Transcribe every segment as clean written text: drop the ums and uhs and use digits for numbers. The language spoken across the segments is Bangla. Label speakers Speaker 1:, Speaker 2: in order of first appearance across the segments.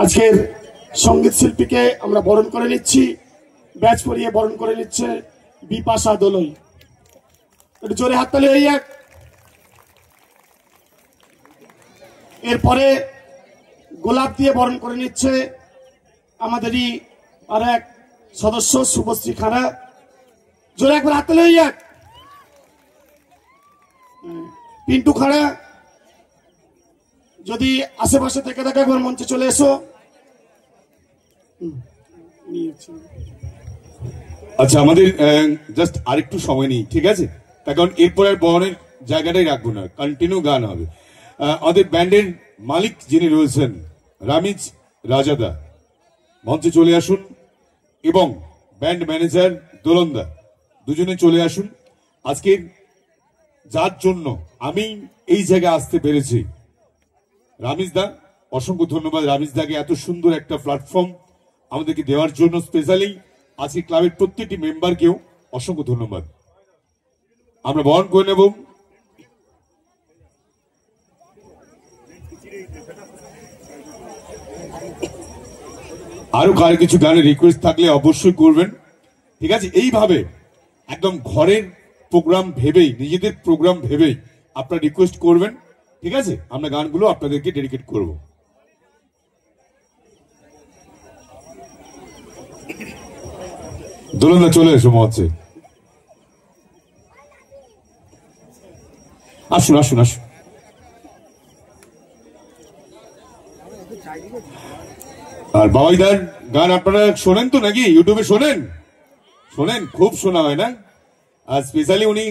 Speaker 1: আজকের সঙ্গীত শিল্পীকে আমরা বরণ করে নিচ্ছি। ব্যাচ পরিয়ে বরণ করে নিচ্ছে বিপাশা দোলই। একটু জোরে হাততালি হয়ে যাক। এরপরে গোলাপ দিয়ে বরণ করে নিচ্ছে আমাদেরই আর এক সদস্য শুভশ্রী খাড়া। জোরে একবার হাততালি হয়ে যাক। পিন্টু খাড়া যদি আশেপাশে থেকে থাকে একবার মঞ্চে চলে এসো।
Speaker 2: আচ্ছা, আমাদের জাস্ট আরেকটু সময় নেই, ঠিক আছে? তার কারণ এরপর আর বরণের জায়গাটাই রাখবো না, কন্টিনিউ গান হবে। আমাদের ব্যান্ডের মালিক যিনি রয়েছেন রামিজ রাজাদা, মঞ্চে চলে আসুন, এবং ব্যান্ড ম্যানেজার দোলনদা, দুজনে চলে আসুন। আজকে যার জন্য আমি এই জায়গায় আসতে পেরেছি, রামিজদা, অসংখ্য ধন্যবাদ রামিজদাকে এত সুন্দর একটা প্ল্যাটফর্ম আমাদেরকে দেওয়ার জন্য। স্পেশালি আজকে ক্লাবের প্রত্যেকটি মেম্বারকেও অসংখ্য ধন্যবাদ। আমরা বরণ করে নেব আরো কার কিছু গানের রিকোয়েস্ট থাকলে অবশ্যই করবেন, ঠিক আছে? এইভাবে একদম ঘরের প্রোগ্রাম ভেবেই, নিজেদের প্রোগ্রাম ভেবেই আপনারা রিকোয়েস্ট করবেন, ঠিক আছে? আমরা গানগুলো আপনাদেরকে ডেডিকেট করব। দোলনা চলে এসো মঞ্চে, আসুন আসুন আসুন। আর বাবাইদার গান আপনারা শোনেন তো নাকি? ইউটিউবে শোনেন? শোনেন, খুব শোনা হয় না? আর স্পেশালি উনি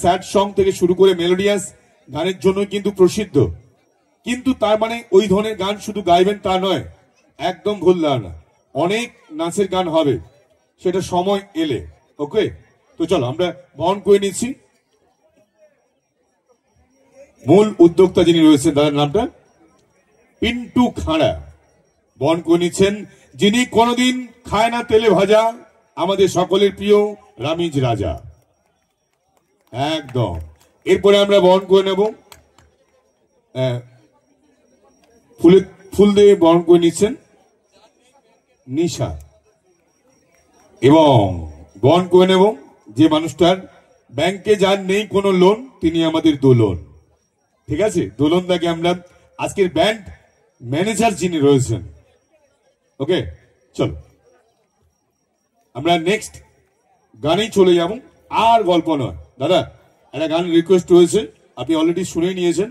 Speaker 2: স্যাড সং থেকে শুরু করে মেলোডিয়াস গানের জন্য কিন্তু প্রসিদ্ধ। কিন্তু তার মানে ওই ধরনের গান শুধু গাইবেন তা নয়, একদম ভুল ধারণা। অনেক নাচের গান হবে, সেটা সময় এলে। ওকে, তো চলো আমরা বরণ করে নিচ্ছি। মূল উদ্যোক্তা যিনি রয়েছেন, তার নামটা পিন্টু খাড়া, বরণ করে নিচ্ছেন যিনি কোনোদিন খায় না তেলে ভাজা, আমাদের সকলের প্রিয় রামিজ রাজা। একদম। এরপরে আমরা বরণ করে নেব, ফুল দিয়ে বরণ করে নিচ্ছেন নিশা, এবং বরণ করে নেব যে মানুষটার ব্যাংকে যার নেই কোনো লোন, তিনি আমাদের দোলন, ঠিক আছে? দোলনদাকে আমরা আজকের ব্যান্ড ম্যানেজার যিনি রয়েছেন। ওকে, চলো আমরা নেক্সট গানেই চলে যাব। আর গল্প নয় দাদা, একটা গান রিকোয়েস্ট রয়েছে, আপনি অলরেডি শুনে নিয়েছেন।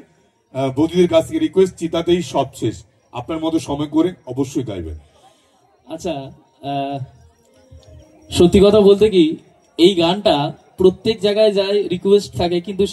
Speaker 2: বৌদিদের কাছ থেকে রিকোয়েস্ট, চিতাতেই সব শেষ, আপনার মতো সময় করে অবশ্যই গাইবেন।
Speaker 3: আচ্ছা, সত্যি কথা বলতে কি, এই গানটা প্রত্যেক জায়গায় যায় রিকোয়েস্ট থাকে, কিন্তু